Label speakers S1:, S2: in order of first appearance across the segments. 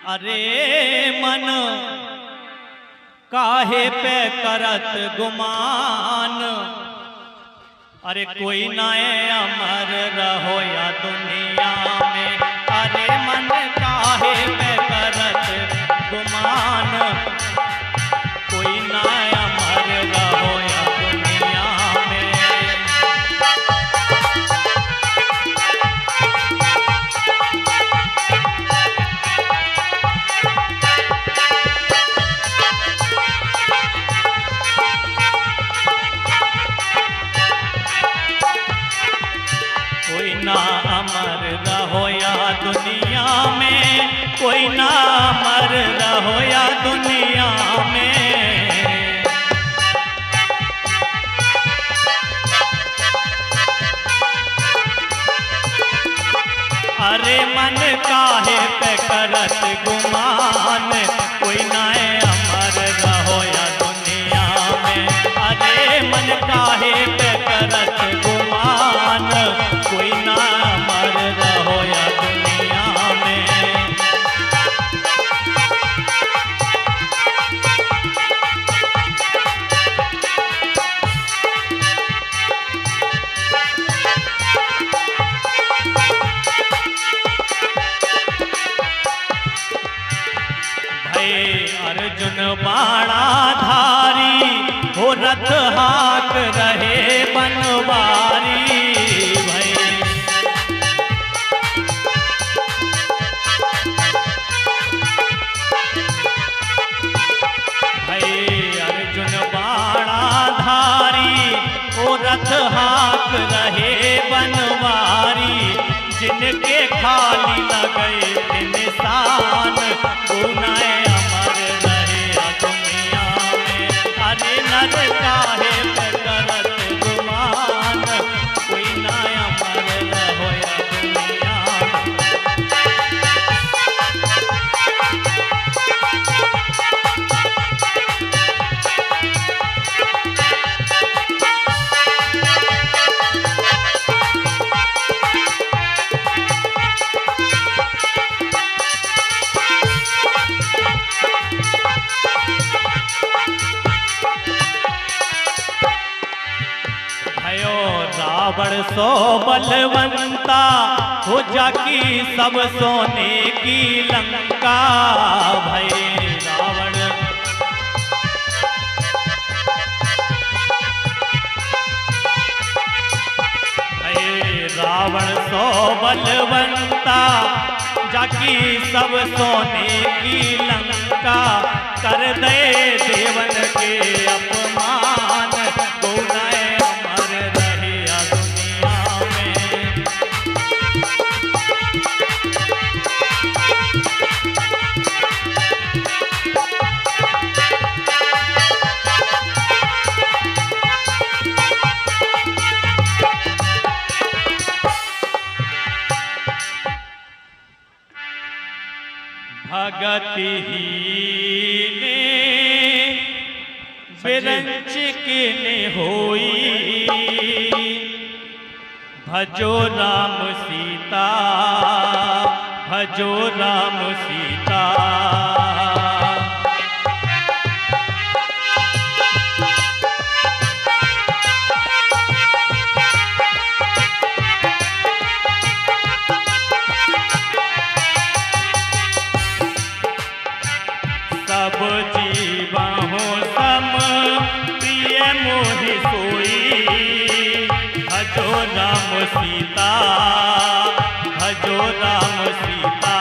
S1: अरे मन काहे पे करत गुमान, अरे कोई नाए अमर रहो या दुनिया में। अरे मन काहे पे करत गुमान, कोई नाए अमर रहो या दुनिया में। कोई ना अमर रहो या दुनिया में, कोई ना अमर रहो या दुनिया में। अरे मन काहे पे करत गुमान, कोई ना अमर रहो या दुनिया में। अरे मन काहे पे करत गुमान, कोई ना अमर रहो या दुनिया में। अर्जुन बाणाधारी हो रथ हाक रहे बनवारी। भाई अर्जुन बाणाधारी हो रथ हाक रहे बनवारी। जिनके खाली लगे निशान, गुनाए नर काहे पे करत गुमान, कोई ना अमर रहो या दुनिया रावण सो बलवंता हो जाकी सब सोने की लंका। भय रावण रावण सो बलवंता जाकी सब सोने की लंका। कर दे देवन के अपमान, गुनाए भगति हीने बिरंच किने होई। भजो राम सीता, भजो राम सीता। सब जीवहु सम प्रिय मोहि सोई। भजो राम सीता, भजो राम सीता।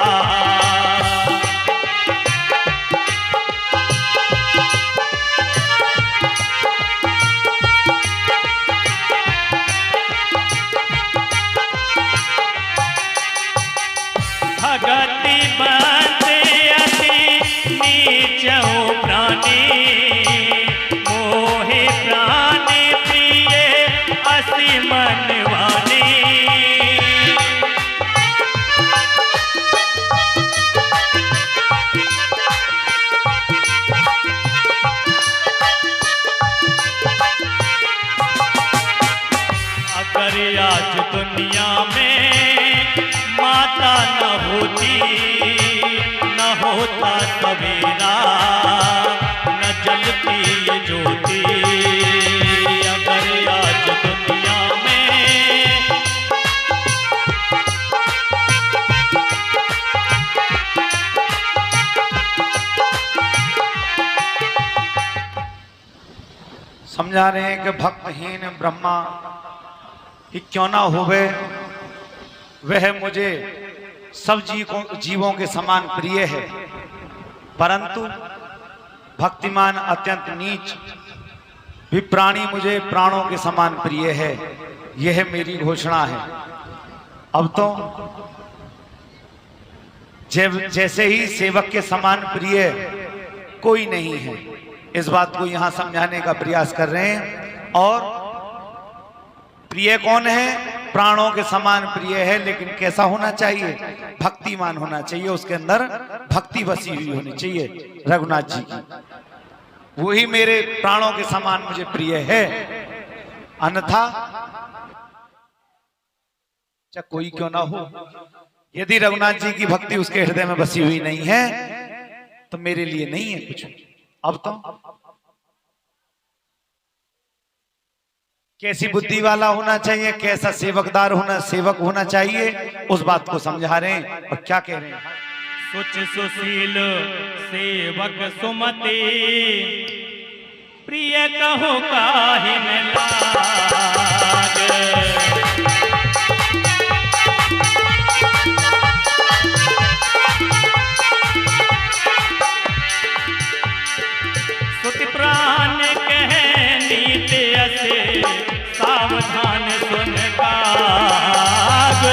S1: भगति बंदे प्राणी मोहे प्राणी प्रिय असी मनवानी। अगर आज दुनिया में माता न होती, न हो होता सवेरा, न जलती ये ज्योति अगर आज दुनिया में।
S2: समझा रहे हैं कि भक्तहीन ब्रह्मा ही क्यों ना होवे, वह मुझे सब जीवों के समान प्रिय है, परंतु भक्तिमान अत्यंत नीच भी प्राणी मुझे प्राणों के समान प्रिय है। यह मेरी घोषणा है। अब तो जैसे ही सेवक के समान प्रिय कोई नहीं है, इस बात को यहां समझाने का प्रयास कर रहे हैं। और प्रिय कौन है? प्राणों के समान प्रिय है, लेकिन कैसा होना चाहिए? भक्तिमान होना चाहिए, उसके अंदर भक्ति बसी हुई होनी चाहिए रघुनाथ जी की। वही मेरे प्राणों के समान मुझे प्रिय है, अन्यथा चाहे कोई क्यों ना हो, यदि रघुनाथ जी की भक्ति उसके हृदय में बसी हुई नहीं है तो मेरे लिए नहीं है कुछ। अब तो कैसी बुद्धि वाला होना चाहिए, कैसा सेवक होना चाहिए, उस बात को समझा रहे हैं। और क्या कह रहे हैं?
S1: सुच सुशील सेवक सुमति, प्रिय कहो काहि न लाग। सुत प्राण कह नीत असे, सावधान सुन काग।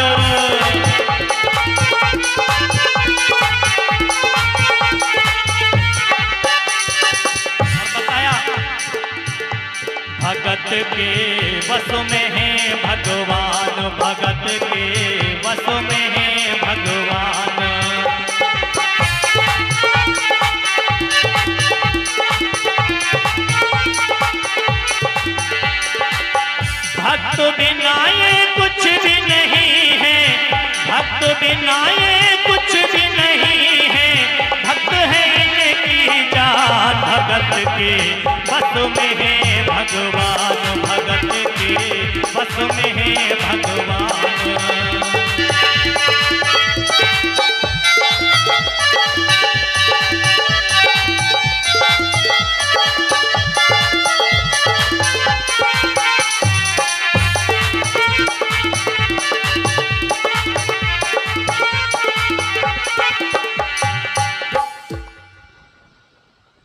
S1: और बताया, भगत के वश में है भगवान, भगत के वश में है भगवान। भक्त बिना ये कुछ भी नहीं है, भक्त बिना ये कुछ भी नहीं है, भक्त है इनकी जान। भगत के बस में है भगवान, भगत के बस में है भगवान।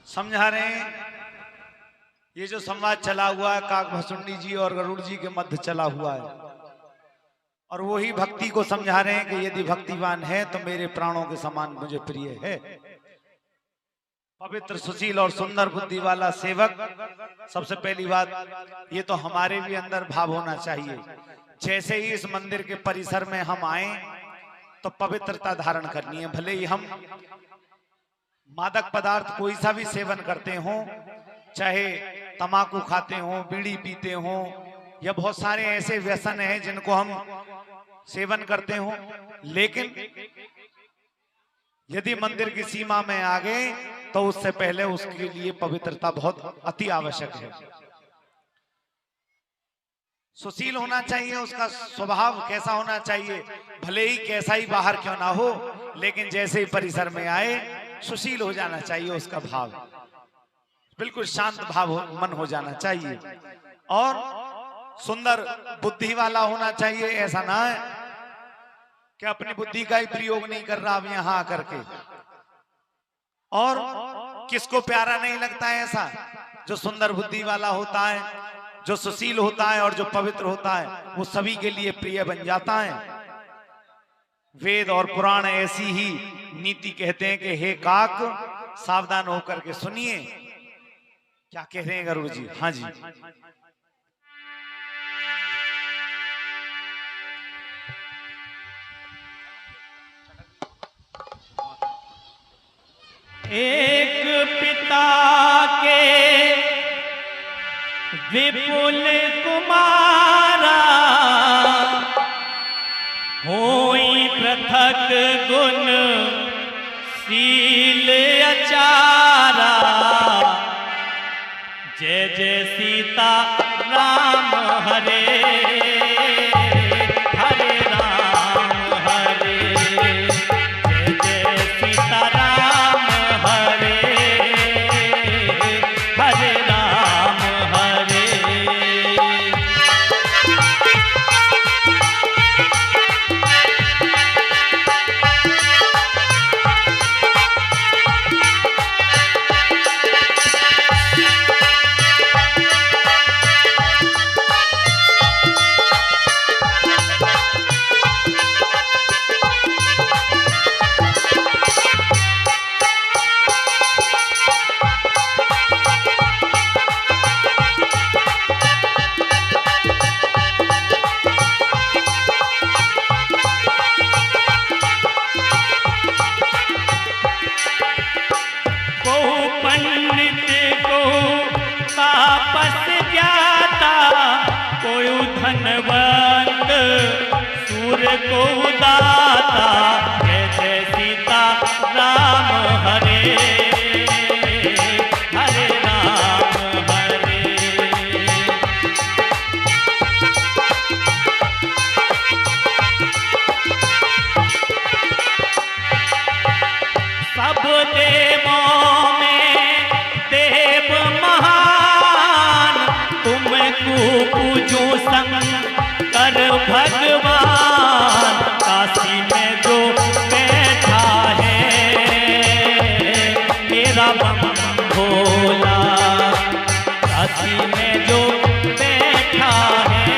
S2: समझा रहे हैं, ये जो संवाद चला हुआ है काकभसुंडी जी और गरुड़ जी के मध्य चला हुआ है, और वही भक्ति को समझा रहे हैं कि यदि भक्तिवान है तो मेरे प्राणों के समान मुझे प्रिय है। पवित्र सुशील और सुंदर बुद्धि वाला सेवक, सबसे पहली बात ये तो हमारे भी अंदर भाव होना चाहिए। जैसे ही इस मंदिर के परिसर में हम आए तो पवित्रता धारण करनी है। भले ही हम मादक पदार्थ कोई सा भी सेवन करते हो, चाहे तंबाकू खाते हो, बीड़ी पीते हो, या बहुत सारे ऐसे व्यसन हैं जिनको हम सेवन करते हो, लेकिन यदि मंदिर की सीमा में आ गए तो उससे पहले उसके लिए पवित्रता बहुत अति आवश्यक है। सुशील होना चाहिए, उसका स्वभाव कैसा होना चाहिए, भले ही कैसा ही बाहर क्यों ना हो, लेकिन जैसे ही परिसर में आए सुशील हो जाना चाहिए। उसका भाव बिल्कुल शांत मन हो जाना चाहिए, और सुंदर बुद्धि वाला होना चाहिए। ऐसा ना है कि अपनी बुद्धि का ही प्रयोग नहीं कर रहा अब यहां आकर के, और किसको प्यारा नहीं लगता है ऐसा? जो सुंदर बुद्धि वाला होता है, जो सुशील होता है और जो पवित्र होता है, वो सभी के लिए प्रिय बन जाता है। वेद और पुराण ऐसी ही नीति कहते हैं कि हे काक, सावधान होकर के सुनिए। क्या कह रहे हैं गरुड़ जी? हाँ जी।
S1: एक पिता के विपुल कुमारा, होई पृथक गुण शील अचारा, जय जय सीता राम हरे हरे राम हरे, जय जय सीता राम हरे हरे राम हरे। धनवंत सूर्य को दाता, जय जय सीता राम हरे हरे राम हरे। सब देवों में देव महान, तुमको पूजो शंकर भगवान, काशी में जो बैठा है मेरा बम भोला, काशी में जो बैठा है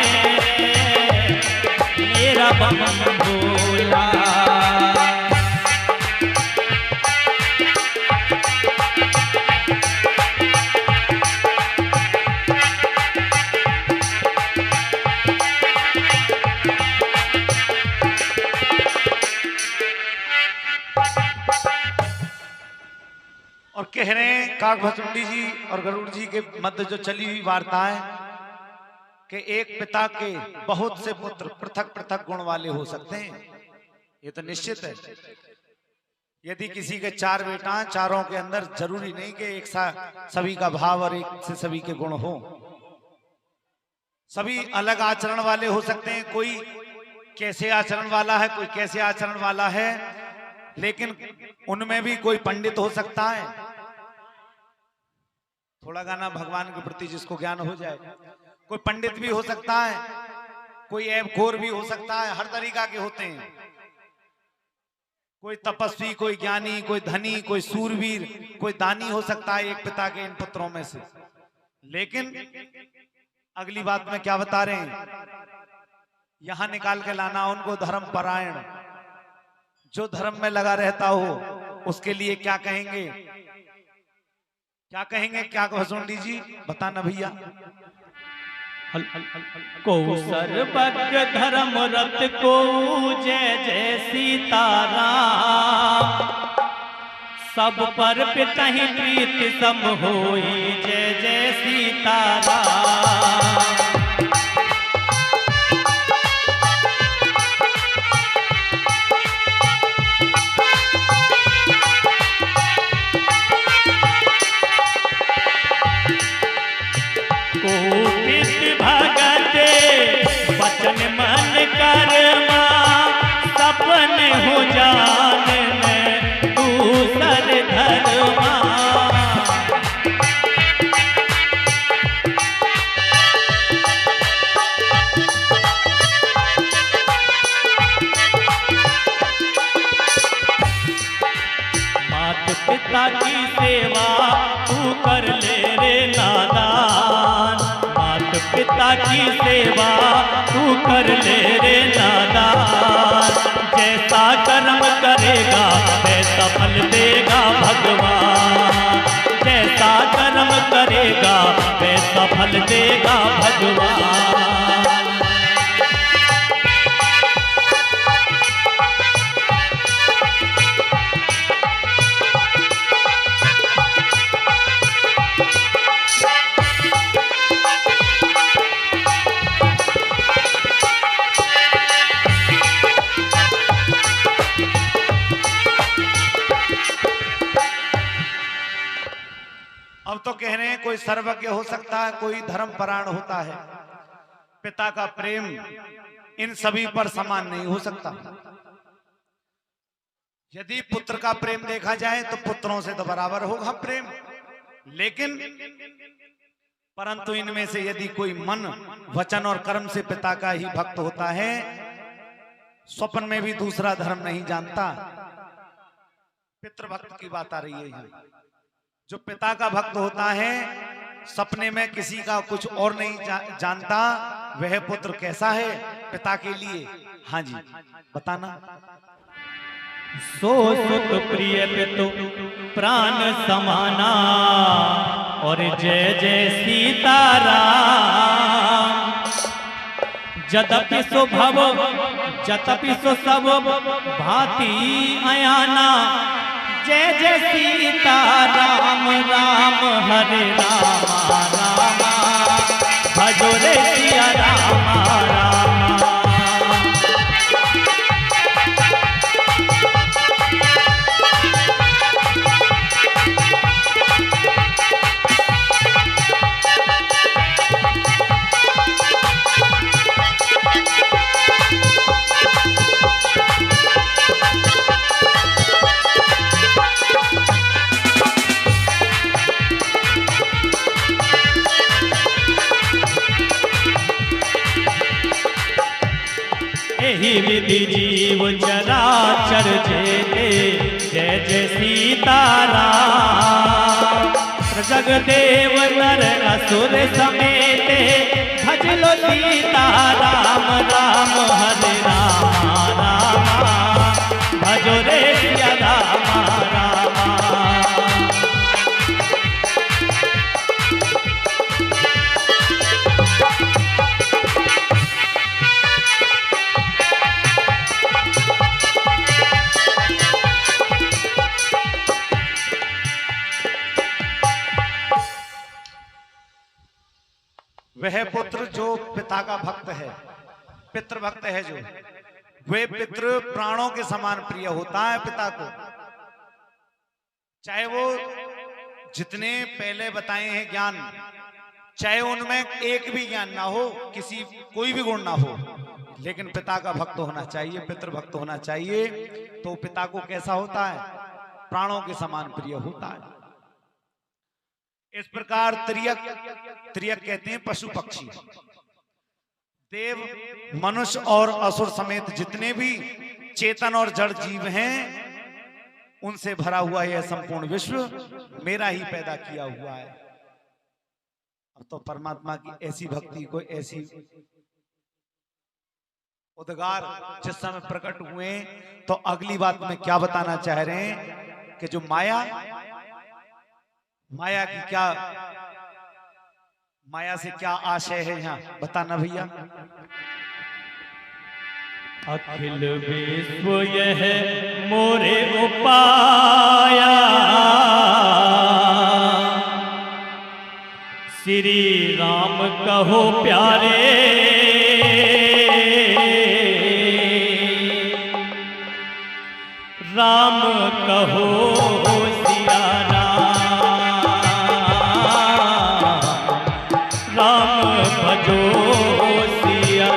S1: मेरा बम भोला।
S2: और कह रहे हैं काकभुसुंडी जी और गरुड़ जी के मध्य जो चली हुई वार्ता है कि एक पिता के बहुत से पुत्र पृथक पृथक गुण वाले हो सकते हैं, ये तो निश्चित है। यदि किसी के 4 बेटा हैं, चारों के अंदर जरूरी नहीं कि एक सा सभी का भाव और एक से सभी के गुण हो, सभी अलग आचरण वाले हो सकते हैं। कोई कैसे आचरण वाला है, कोई कैसे आचरण वाला है, लेकिन उनमें भी कोई पंडित हो सकता है। थोड़ा गाना भगवान के प्रति जिसको ज्ञान हो जाए, कोई पंडित भी हो सकता है, कोई ऐबखोर भी हो सकता है, हर तरीका के होते हैं। कोई तपस्वी, कोई ज्ञानी, कोई धनी, कोई सूरवीर, कोई दानी हो सकता है एक पिता के इन पुत्रों में से। लेकिन अगली बात में क्या बता रहे हैं, यहां निकाल के लाना उनको धर्म परायण, जो धर्म में लगा रहता हो उसके लिए क्या कहेंगे, क्या कहेंगे, क्या भुसुंडी जी बताना भैया।
S1: को सर्वज्ञ धर्म रत को जय जय सीताराम, सब पर पितहि प्रीति सम होई जय जय सीताराम। वचन मन कर्मा सपन हो जान में दूसर धर्मा, मात पिता की सेवा तू कर ले रे नादान, पिता की सेवा तू कर ले रे नादान, जैसा कर्म करेगा वैसा फल देगा भगवान, जैसा कर्म करेगा वैसा फल देगा भगवान।
S2: कह रहे हैं कोई सर्वज्ञ हो सकता है, कोई धर्मपरायण होता है, पिता का प्रेम इन सभी पर समान नहीं हो सकता। यदि पुत्र का प्रेम देखा जाए तो पुत्रों से तो बराबर होगा प्रेम, लेकिन परंतु इनमें से यदि कोई मन, वचन और कर्म से पिता का ही भक्त होता है, स्वप्न में भी दूसरा धर्म नहीं जानता, पितृभक्त की बात आ रही है यहाँ। जो पिता का भक्त होता है, सपने में किसी का कुछ और नहीं जानता, वह पुत्र कैसा है पिता के लिए? हाँ जी, बताना।
S1: सो सुत प्रिय पितु प्राण समाना, और जय जय सीताराम। जदपि सो भव जतपि सो सब भांति अयाना, जय जय सीता राम राम हरे रामा रामा, भजो रे सिया रामा रामा। यही विधि जीव चराचर जेते, जय जय सीताराम। जगदेव नर असुर समेते, भज लो सीता राम राम हरे रामा रामा, भजो रे सिया रामा रामा।
S2: वह पुत्र जो पिता का भक्त है, पितृभक्त है, जो वे पितृ प्राणों के समान प्रिय होता है पिता को। चाहे वो जितने पहले बताए हैं ज्ञान, चाहे उनमें एक भी ज्ञान ना हो, किसी कोई भी गुण ना हो, लेकिन पिता का भक्त होना चाहिए, पितृभक्त होना चाहिए। तो पिता को कैसा होता है? प्राणों के समान प्रिय होता है। इस प्रकार त्रियक, त्रियक कहते हैं पशु पक्षी, देव, मनुष्य और असुर समेत जितने भी चेतन और जड़ जीव हैं, उनसे भरा हुआ यह संपूर्ण विश्व मेरा ही पैदा किया हुआ है। अब तो परमात्मा की ऐसी भक्ति को, ऐसी उद्गार जिस समय प्रकट हुए, तो अगली बात में क्या बताना चाह रहे हैं कि जो माया की क्या, माया से क्या आशय है यहाँ, बताना भैया।
S1: अखिल विश्व यह मोरे उपाया, श्री राम कहो प्यारे, राम कहो सिया राम भजो सिया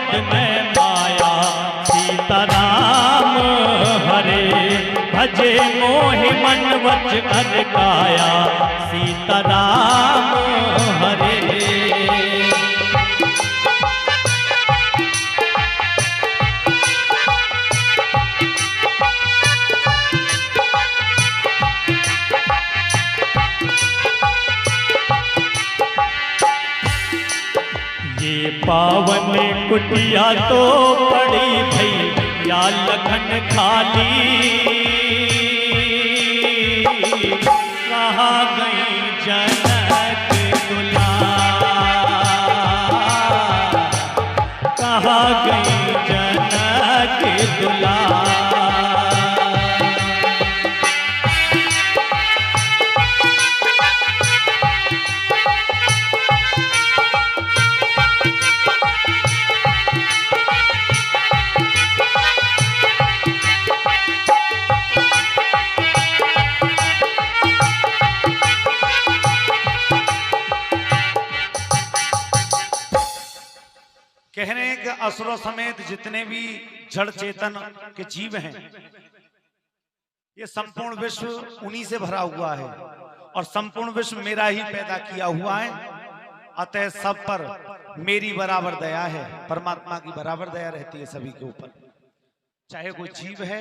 S1: पद में माया सीताराम हरे भजे मोहि मन वच अर काया सीताराम हरे। पावन कुटिया तो पड़ी भई या लखन खाली, कहाँ गई जनक दुलार, कहाँ गई जनक दुलार।
S2: कह रहे हैं कि असुरों समेत जितने भी जड़ चेतन के जीव हैं, ये संपूर्ण विश्व उन्हीं से भरा हुआ है और संपूर्ण विश्व मेरा ही पैदा किया हुआ है। अतः सब पर मेरी बराबर दया है, परमात्मा की बराबर दया रहती है सभी के ऊपर, चाहे कोई जीव है,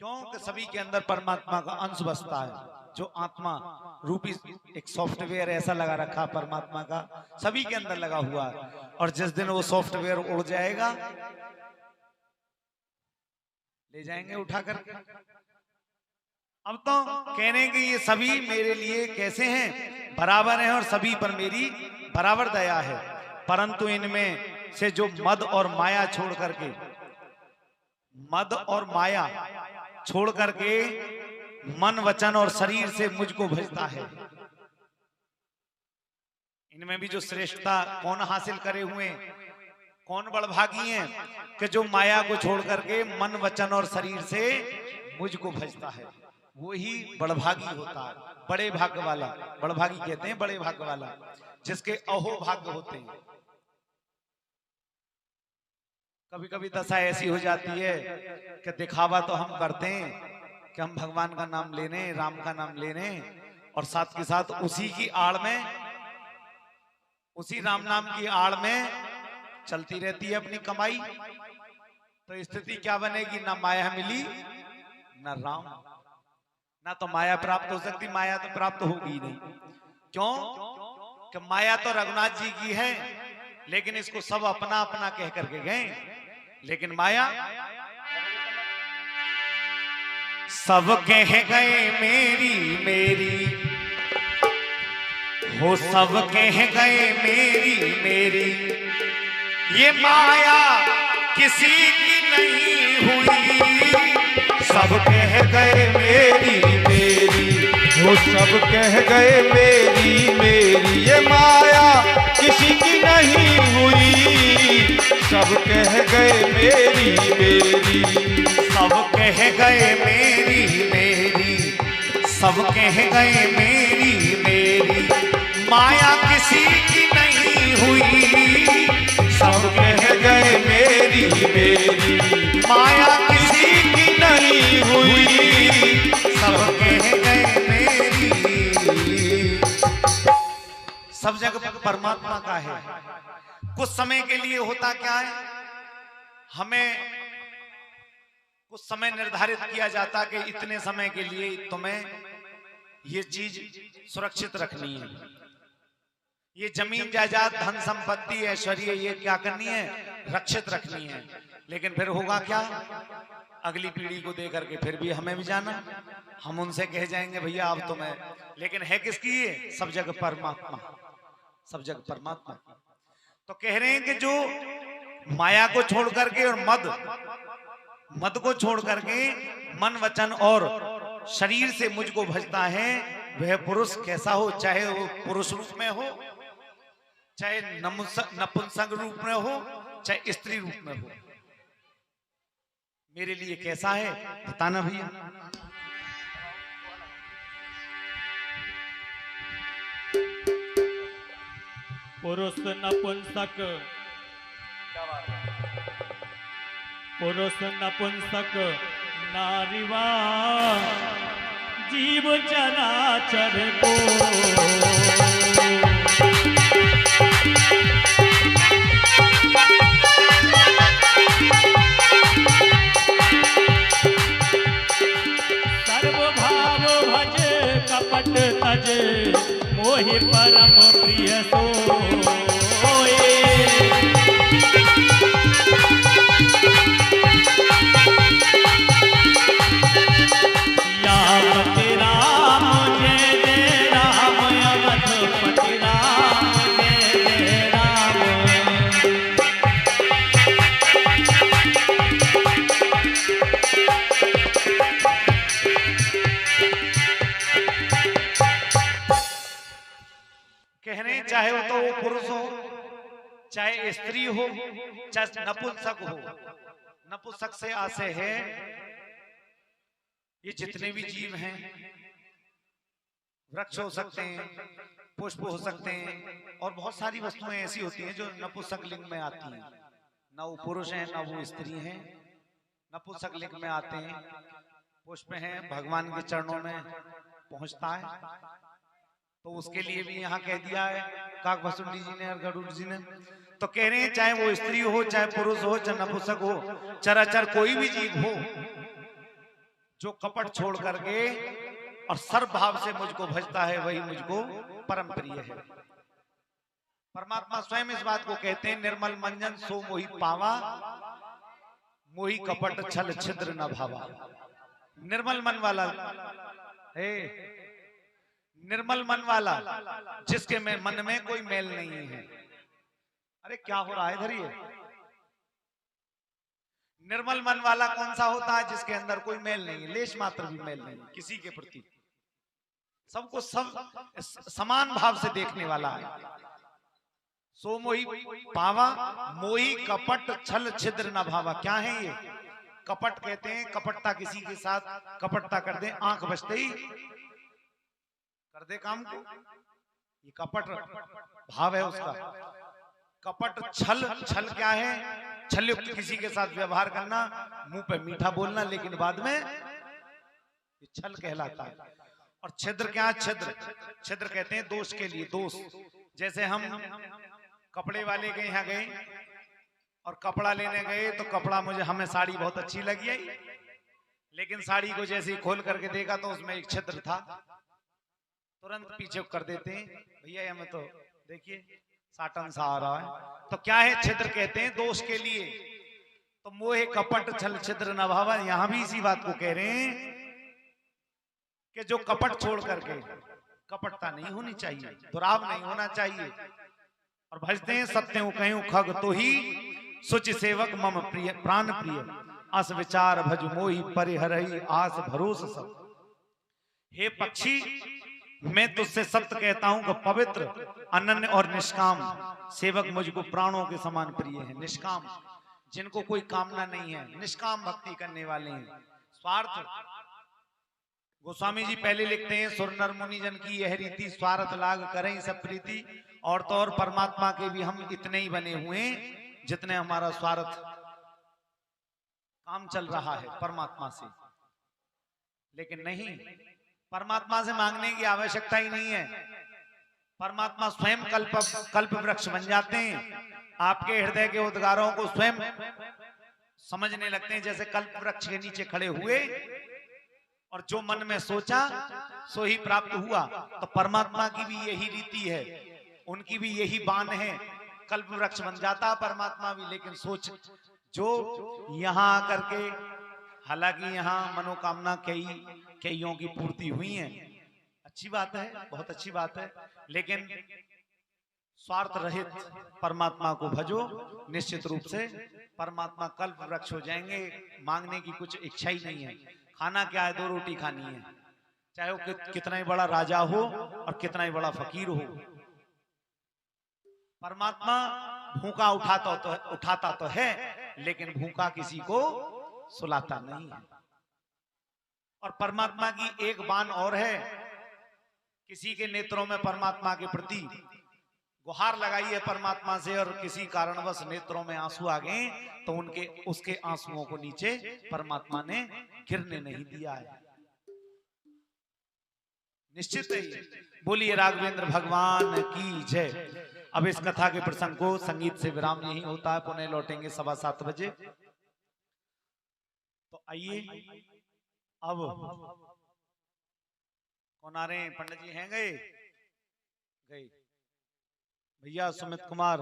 S2: क्योंकि सभी के अंदर परमात्मा का अंश बसता है। जो आत्मा रूपी एक सॉफ्टवेयर ऐसा लगा रखा परमात्मा का, सभी के अंदर लगा हुआ है, और जिस दिन वो सॉफ्टवेयर उड़ जाएगा, ले जाएंगे उठा कर। अब तो कह रहे हैं कि ये सभी मेरे लिए कैसे हैं, बराबर हैं और सभी पर मेरी बराबर दया है। परंतु इनमें से जो मद और माया छोड़ करके, मद और माया छोड़ करके मन वचन और शरीर से मुझको भजता है, इनमें भी जो श्रेष्ठता कौन हासिल करे हुए, कौन बड़भागी हैं कि जो माया को छोड़ करके मन वचन और शरीर से मुझको भजता है, वही बड़भागी होता है, बड़े भाग्य वाला। बड़भागी कहते हैं बड़े भाग्य वाला, जिसके अहो भाग्य होते हैं। कभी कभी दशा ऐसी हो जाती है कि दिखावा तो हम करते हैं कि हम भगवान का नाम लेने, राम का नाम लेने, और साथ के साथ उसी की आड़ में, उसी राम नाम की आड़ में चलती रहती है अपनी कमाई। तो स्थिति क्या बनेगी, ना माया मिली ना राम, ना तो माया प्राप्त हो सकती, माया तो प्राप्त होगी ही नहीं। क्यों कि माया तो रघुनाथ जी की है, लेकिन इसको सब अपना अपना कह करके गए, लेकिन माया सब कह गए मेरी मेरी, हो सब कह गए मेरी मेरी, ये माया किसी की नहीं हुई।
S3: सब कह गए मेरी मेरी, वो सब कह गए मेरी मेरी, ये माया किसी की नहीं हुई। सब कह गए मेरी मेरी,
S2: सब कह गए मेरी मेरी, सब कह गए मेरी मेरी, माया किसी की नहीं हुई।
S3: सब कह गए मेरी मेरी,
S2: माया
S3: किसी की नहीं हुई।
S2: सब कह गए मेरी। सब जगह परमात्मा का है। कुछ समय के लिए होता क्या है, हमें कुछ समय निर्धारित किया जाता कि इतने समय के लिए तुम्हें ये चीज सुरक्षित रखनी है, ये जमीन जायदाद धन संपत्ति ऐश्वर्य ये क्या करनी है, रक्षित रखनी है। लेकिन फिर होगा क्या, अगली पीढ़ी को दे करके फिर भी हमें भी जाना, हम उनसे कह जाएंगे भैया अब तुम्हें, लेकिन है किसकी ये, सब जगह परमात्मा, सब जगह परमात्मा। तो कह रहे हैं कि जो माया को छोड़ करके और मद को छोड़ करके मन वचन और शरीर से मुझको भजता है, वह पुरुष कैसा हो, चाहे वो पुरुष रूप में हो, चाहे नपुंसक रूप में हो, चाहे स्त्री रूप में हो, मेरे लिए कैसा है बताना भैया।
S1: पुरुष नपुंसक पुरुष नपुंसक नारीवा जीव चराचर को सर्वभाव भज कपट तज मोहि परम प्रिय सोए यावति राम जय जय राम अवधपति राम जय जय राम।
S2: कहने चाहे वो तो वो पुरुष हो, चाहे स्त्री हो, चाहे नपुंसक हो। नपुंसक से आशय है ये जितने भी जीव हैं, वृक्ष हो सकते हैं, पुष्प हो सकते हैं, और बहुत सारी वस्तुएं ऐसी होती हैं जो नपुंसक लिंग में आती हैं। न वो पुरुष हैं न वो स्त्री हैं, नपुंसक लिंग में आते हैं। पुष्प हैं, भगवान के चरणों में पहुंचता है, तो उसके लिए भी यहाँ कह दिया है काकभस्म जी ने और गरुड़ जी ने। तो कह रहे हैं चाहे वो स्त्री हो, चाहे पुरुष हो, चाहे नपुंसक हो, चराचर कोई भी जीव हो जो कपट छोड़ करके और सर्वभाव से मुझको भजता है, वही मुझको परम प्रिय है। परमात्मा स्वयं इस बात को कहते हैं, निर्मल मंजन सो मोहि पावा, मोहि कपट छल छिद्र न भावा। निर्मल मन वाला है, निर्मल मन वाला जिसके में मन में कोई मेल नहीं है। अरे क्या हो रहा है इधर? ये निर्मल मन वाला कौन सा होता है? जिसके अंदर कोई मेल नहीं है, लेश मात्र भी मेल नहीं किसी के प्रति, सबको सब समान भाव से देखने वाला है। सो मोहि पावा, मोहि कपट छल छिद्र न भावा। क्या है ये? कपट कहते हैं कपटता, किसी के साथ कपटता कर दे, आंख बचते ही कर दे काम को, ये कपट भाव है उसका। कपट छल, छल क्या है? छलयुक्त किसी के साथ व्यवहार करना, मुंह पे मीठा बोलना, लेकिन बाद में ये छल कहलाता है। और छिद्र क्या? छिद्र, छिद्र कहते हैं दोष के लिए, दोष। जैसे हम कपड़े वाले के यहाँ गए और कपड़ा लेने गए, तो कपड़ा हमें साड़ी बहुत अच्छी लगी है, लेकिन साड़ी को जैसे ही खोल करके देखा तो उसमें एक छिद्र था, तुरंत पीछे कर देते हैं, भैया हमें तो देखिए साटन सा आ रहा है। तो क्या है? छिद्र कहते हैं दोष के लिए। तो मोहे कपट छल छिद्र न भावा, यहां भी इसी बात को कह रहे हैं कि जो कपट छोड़ करके, कपटता नहीं होनी चाहिए, दुराव नहीं होना चाहिए, और भजते हैं सत्य कहूं खग तो ही सुच सेवक मम प्रिय प्राण प्रिय, अस विचार भज मोहि परिहरहि आस भरोस सब। हे पक्षी, मैं तुझसे सत्य कहता हूं कि पवित्र, अनन्य और निष्काम सेवक मुझको प्राणों के समान प्रिय है। निष्काम, जिनको कोई कामना नहीं है, निष्काम भक्ति करने वाले हैं। स्वार्थ, गोस्वामी जी पहले लिखते हैं, सुर नर मुनि जन की यह रीति, स्वार्थ लाग करें सब प्रीति। और तो और परमात्मा के भी हम इतने ही बने हुए जितने हमारा स्वार्थ काम चल रहा है परमात्मा से। लेकिन नहीं, परमात्मा से मांगने की आवश्यकता ही नहीं है। परमात्मा स्वयं कल्प वृक्ष बन जाते हैं, आपके हृदय के उद्गारों को स्वयं समझने लगते हैं। जैसे कल्प वृक्ष के नीचे खड़े हुए और जो मन में सोचा सो ही प्राप्त हुआ, तो परमात्मा की भी यही रीति है, उनकी भी यही बाण है। कल्प वृक्ष बन जाता परमात्मा भी, लेकिन सोच जो यहाँ आकर के, हालांकि यहाँ मनोकामना कईयों की पूर्ति हुई है, अच्छी बात है, बहुत अच्छी बात है, लेकिन स्वार्थ रहित परमात्मा को भजो, निश्चित रूप से परमात्मा कल्प वृक्ष हो जाएंगे। मांगने की कुछ इच्छा ही नहीं है। खाना क्या है? 2 रोटी खानी है, चाहे वो कितना ही बड़ा राजा हो और कितना ही बड़ा फकीर हो। परमात्मा भूखा उठाता तो है, लेकिन भूखा किसी को सुलाता नहीं है। और परमात्मा की एक बात और है, किसी के नेत्रों में परमात्मा के प्रति गुहार लगाई है परमात्मा से और किसी कारणवश नेत्रों में आंसू आ गए तो उनके उसके आंसुओं को नीचे परमात्मा ने गिरने नहीं दिया है। निश्चित है। बोलिए राघवेंद्र भगवान की जय। अब इस कथा के प्रसंग को संगीत से विराम यही होता है, पुनः लौटेंगे 7:15 बजे। तो आइए अब कौन आ रहे हैं? पंडित जी हैं गए भैया सुमित कुमार